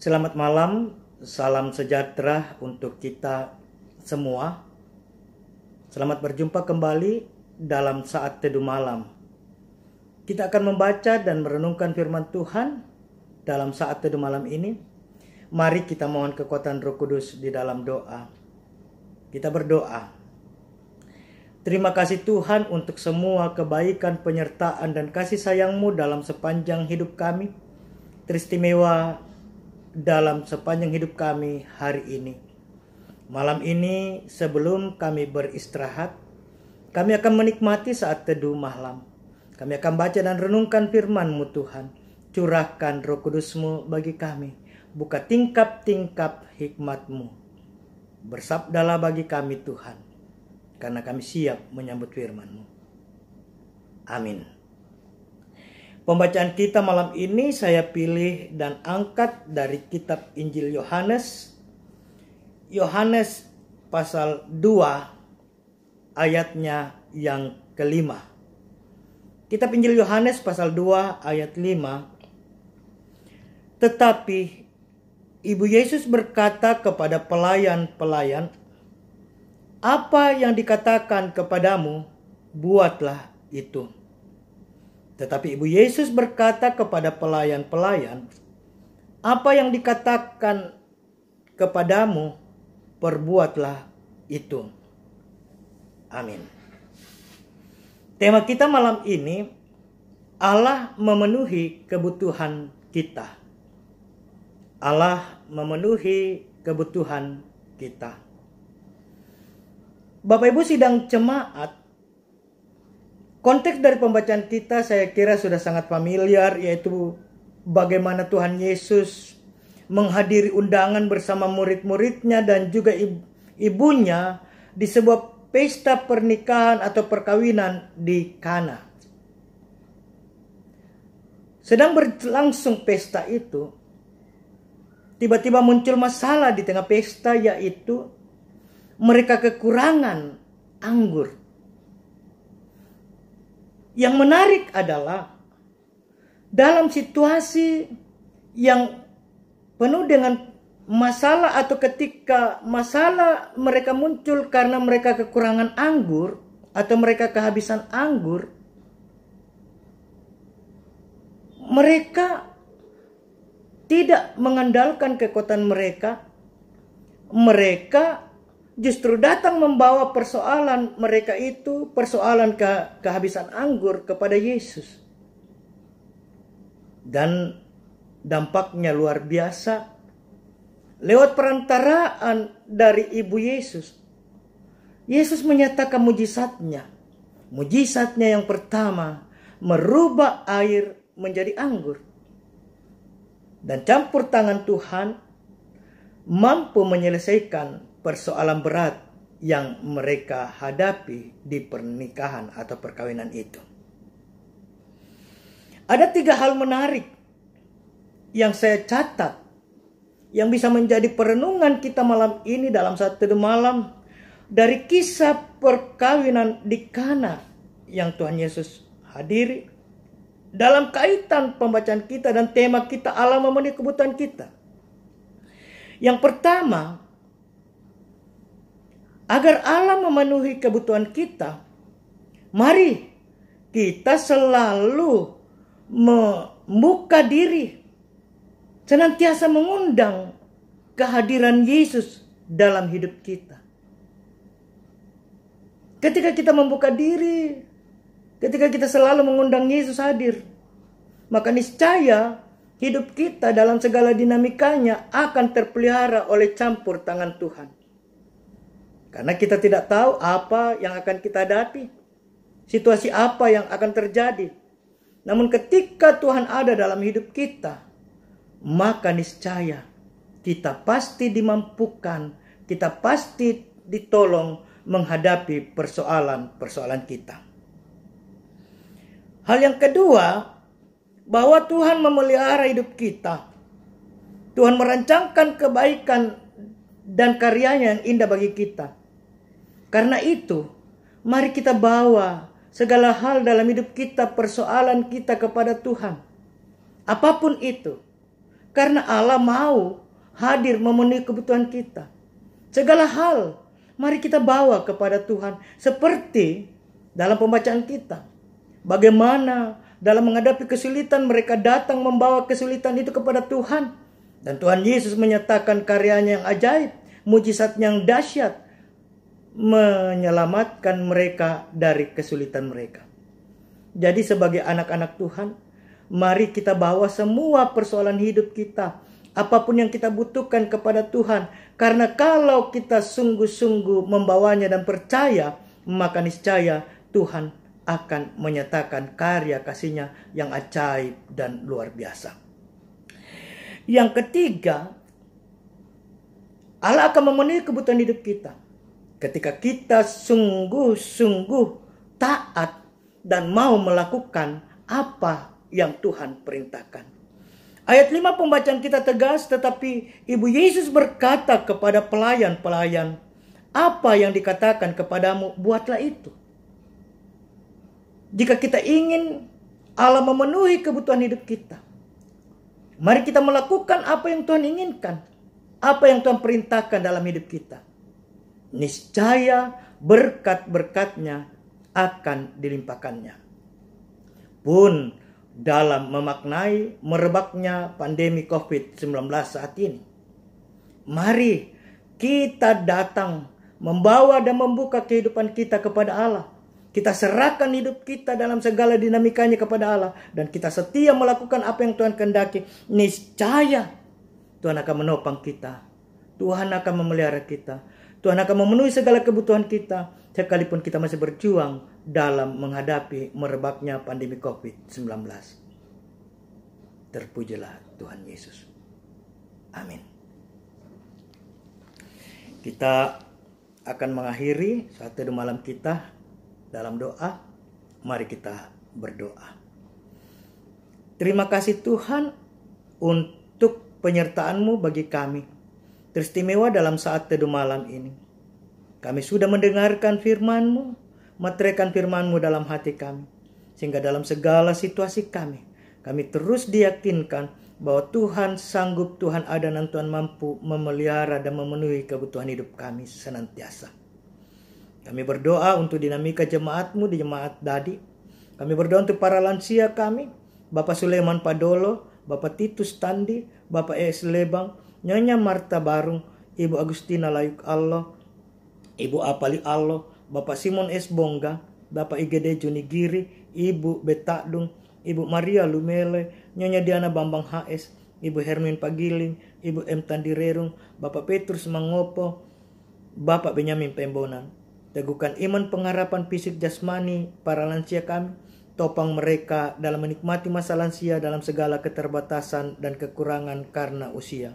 Selamat malam, salam sejahtera untuk kita semua. Selamat berjumpa kembali dalam saat teduh malam. Kita akan membaca dan merenungkan firman Tuhan dalam saat teduh malam ini. Mari kita mohon kekuatan Roh Kudus di dalam doa. Kita berdoa. Terima kasih Tuhan untuk semua kebaikan, penyertaan, dan kasih sayang-Mu dalam sepanjang hidup kami. Teristimewa dalam sepanjang hidup kami hari ini. Malam ini sebelum kami beristirahat, kami akan menikmati saat teduh malam. Kami akan baca dan renungkan firman-Mu Tuhan. Curahkan Roh Kudus-Mu bagi kami. Buka tingkap-tingkap hikmat-Mu. Bersabdalah bagi kami Tuhan, karena kami siap menyambut firman-Mu. Amin. Pembacaan kita malam ini saya pilih dan angkat dari kitab Injil Yohanes. Yohanes pasal 2 ayatnya yang kelima. Kitab Injil Yohanes pasal 2 ayat 5. Tetapi Ibu Yesus berkata kepada pelayan-pelayan, "Apa yang dikatakan kepadamu, buatlah itu." Tetapi Ibu Yesus berkata kepada pelayan-pelayan, "Apa yang dikatakan kepadamu, perbuatlah itu." Amin. Tema kita malam ini, Allah memenuhi kebutuhan kita. Allah memenuhi kebutuhan kita. Bapak Ibu sidang jemaat, konteks dari pembacaan kita saya kira sudah sangat familiar, yaitu bagaimana Tuhan Yesus menghadiri undangan bersama murid-muridnya dan juga ibunya di sebuah pesta pernikahan atau perkawinan di Kana. Sedang berlangsung pesta itu, tiba-tiba muncul masalah di tengah pesta, yaitu mereka kekurangan anggur. Yang menarik adalah dalam situasi yang penuh dengan masalah atau ketika masalah mereka muncul karena mereka kekurangan anggur atau mereka kehabisan anggur, mereka tidak mengandalkan kekuatan mereka. Mereka justru datang membawa persoalan mereka itu, persoalan kehabisan anggur kepada Yesus. Dan dampaknya luar biasa. Lewat perantaraan dari Ibu Yesus, Yesus menyatakan mujizatnya. Mujizatnya yang pertama, merubah air menjadi anggur. Dan campur tangan Tuhan mampu menyelesaikan persoalan berat yang mereka hadapi di pernikahan atau perkawinan itu. Ada 3 hal menarik yang saya catat, yang bisa menjadi perenungan kita malam ini dalam saat teduh malam, dari kisah perkawinan di Kana yang Tuhan Yesus hadiri, dalam kaitan pembacaan kita dan tema kita, Allah memenuhi kebutuhan kita. Yang pertama, agar Allah memenuhi kebutuhan kita, mari kita selalu membuka diri, senantiasa mengundang kehadiran Yesus dalam hidup kita. Ketika kita membuka diri, ketika kita selalu mengundang Yesus hadir, maka niscaya hidup kita dalam segala dinamikanya akan terpelihara oleh campur tangan Tuhan. Karena kita tidak tahu apa yang akan kita hadapi, situasi apa yang akan terjadi. Namun ketika Tuhan ada dalam hidup kita, maka niscaya kita pasti dimampukan, kita pasti ditolong menghadapi persoalan-persoalan kita. Hal yang kedua, bahwa Tuhan memelihara hidup kita. Tuhan merancangkan kebaikan dan karyanya yang indah bagi kita. Karena itu, mari kita bawa segala hal dalam hidup kita, persoalan kita kepada Tuhan. Apapun itu, Karena Allah mau hadir memenuhi kebutuhan kita. Segala hal mari kita bawa kepada Tuhan. Seperti dalam pembacaan kita. Bagaimana dalam menghadapi kesulitan mereka datang membawa kesulitan itu kepada Tuhan. Dan Tuhan Yesus menyatakan karyanya yang ajaib, mujizat yang dahsyat, menyelamatkan mereka dari kesulitan mereka. Jadi sebagai anak-anak Tuhan, mari kita bawa semua persoalan hidup kita, apapun yang kita butuhkan kepada Tuhan. Karena kalau kita sungguh-sungguh membawanya dan percaya, maka niscaya Tuhan akan menyatakan karya kasih-Nya yang ajaib dan luar biasa. Yang ketiga, Allah akan memenuhi kebutuhan hidup kita ketika kita sungguh-sungguh taat dan mau melakukan apa yang Tuhan perintahkan. Ayat 5 pembacaan kita tegas, tetapi Ibu Yesus berkata kepada pelayan-pelayan, apa yang dikatakan kepadamu, buatlah itu. Jika kita ingin Allah memenuhi kebutuhan hidup kita, mari kita melakukan apa yang Tuhan inginkan, apa yang Tuhan perintahkan dalam hidup kita. Niscaya berkat-berkat-Nya akan dilimpahkannya. Pun dalam memaknai merebaknya pandemi COVID-19 saat ini, mari kita datang membawa dan membuka kehidupan kita kepada Allah. Kita serahkan hidup kita dalam segala dinamikanya kepada Allah. Dan kita setia melakukan apa yang Tuhan kehendaki. Niscaya Tuhan akan menopang kita. Tuhan akan memelihara kita. Tuhan akan memenuhi segala kebutuhan kita. Sekalipun kita masih berjuang dalam menghadapi merebaknya pandemi COVID-19. Terpujilah Tuhan Yesus. Amin. Kita akan mengakhiri saat teduh malam kita dalam doa. Mari kita berdoa. Terima kasih Tuhan untuk penyertaan-Mu bagi kami. Teristimewa dalam saat teduh malam ini. Kami sudah mendengarkan firman-Mu, meteraikan firman-Mu dalam hati kami. Sehingga dalam segala situasi kami terus diyakinkan bahwa Tuhan sanggup, Tuhan ada dan Tuhan mampu memelihara dan memenuhi kebutuhan hidup kami senantiasa. Kami berdoa untuk dinamika jemaat-Mu di jemaat Dadi. Kami berdoa untuk para lansia kami, Bapak Sulaiman Padolo, Bapak Titus Tandi, Bapak Es Lebang, Nyonya Marta Barung, Ibu Agustina Layuk Allah, Ibu Apali Allah, Bapak Simon S. Bongga, Bapak Igede Junigiri, Ibu Betadung, Ibu Maria Lumele, Nyonya Diana Bambang HS, Ibu Hermin Pagiling, Ibu M. Tandirerung, Bapak Petrus Mangopo, Bapak Benyamin Pembonan. Teguhkan iman pengharapan fisik jasmani para lansia kami. Topang mereka dalam menikmati masa lansia dalam segala keterbatasan dan kekurangan karena usia.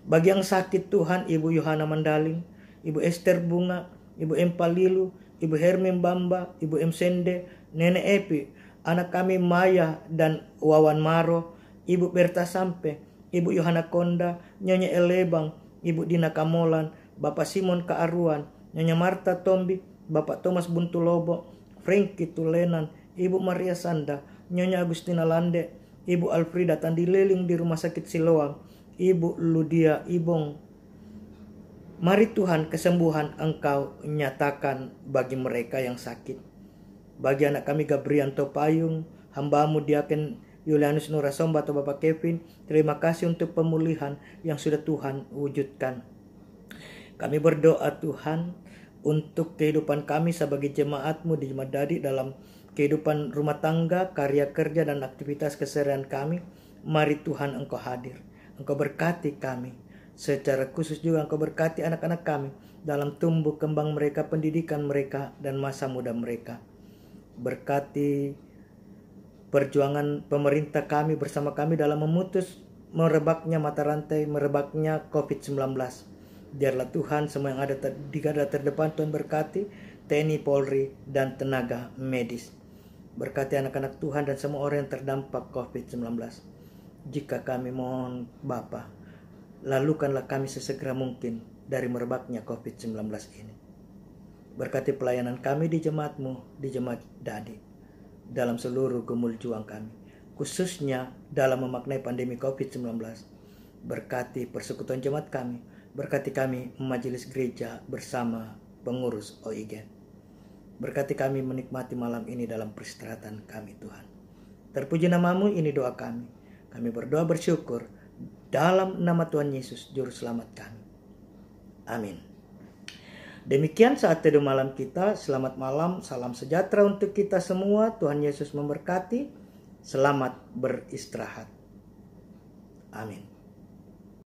Bagi yang sakit Tuhan, Ibu Yohana Mandaling, Ibu Esther Bunga, Ibu M. Palilu, Ibu Hermin Bamba, Ibu M. Sende, Nenek Epi, anak kami Maya dan Wawan Maro, Ibu Berta Sampe, Ibu Yohana Konda, Nyonya Elebang, Ibu Dina Kamolan, Bapak Simon Kaaruan, Nyonya Marta Tombi, Bapak Thomas Buntulobo, Frankie Tulenan, Ibu Maria Sanda, Nyonya Agustina Lande, Ibu Alfrida Tandililing di Rumah Sakit Siloam, Ibu Ludia Ibong. Mari Tuhan kesembuhan Engkau nyatakan bagi mereka yang sakit. Bagi anak kami Gabrianto Payung, hamba-Mu Diaken Yulianus Nurasomba atau Bapak Kevin, terima kasih untuk pemulihan yang sudah Tuhan wujudkan. Kami berdoa Tuhan untuk kehidupan kami sebagai jemaat-Mu di Jemaat Dadi dalam kehidupan rumah tangga, karya kerja dan aktivitas keseharian kami. Mari Tuhan Engkau hadir. Engkau berkati kami. Secara khusus juga Engkau berkati anak-anak kami dalam tumbuh kembang mereka, pendidikan mereka dan masa muda mereka. Berkati perjuangan pemerintah kami bersama kami dalam memutus merebaknya mata rantai, merebaknya COVID-19. Biarlah Tuhan semua yang ada di garda terdepan Tuhan berkati, TNI, Polri, dan tenaga medis. Berkati anak-anak Tuhan dan semua orang yang terdampak COVID-19. Jika kami mohon Bapa, lalukanlah kami sesegera mungkin dari merebaknya COVID-19 ini. Berkati pelayanan kami di jemaat-Mu, di Jemaat Dadi, dalam seluruh gumul juang kami. khususnya dalam memaknai pandemi COVID-19. Berkati persekutuan jemaat kami, berkati kami majelis gereja bersama pengurus OIGEN. Berkati kami menikmati malam ini dalam peristirahatan kami Tuhan. Terpuji namamu, ini doa kami. Kami berdoa bersyukur dalam nama Tuhan Yesus Juru Selamat kami. Amin. Demikian saat teduh malam kita. Selamat malam, salam sejahtera untuk kita semua. Tuhan Yesus memberkati. Selamat beristirahat. Amin.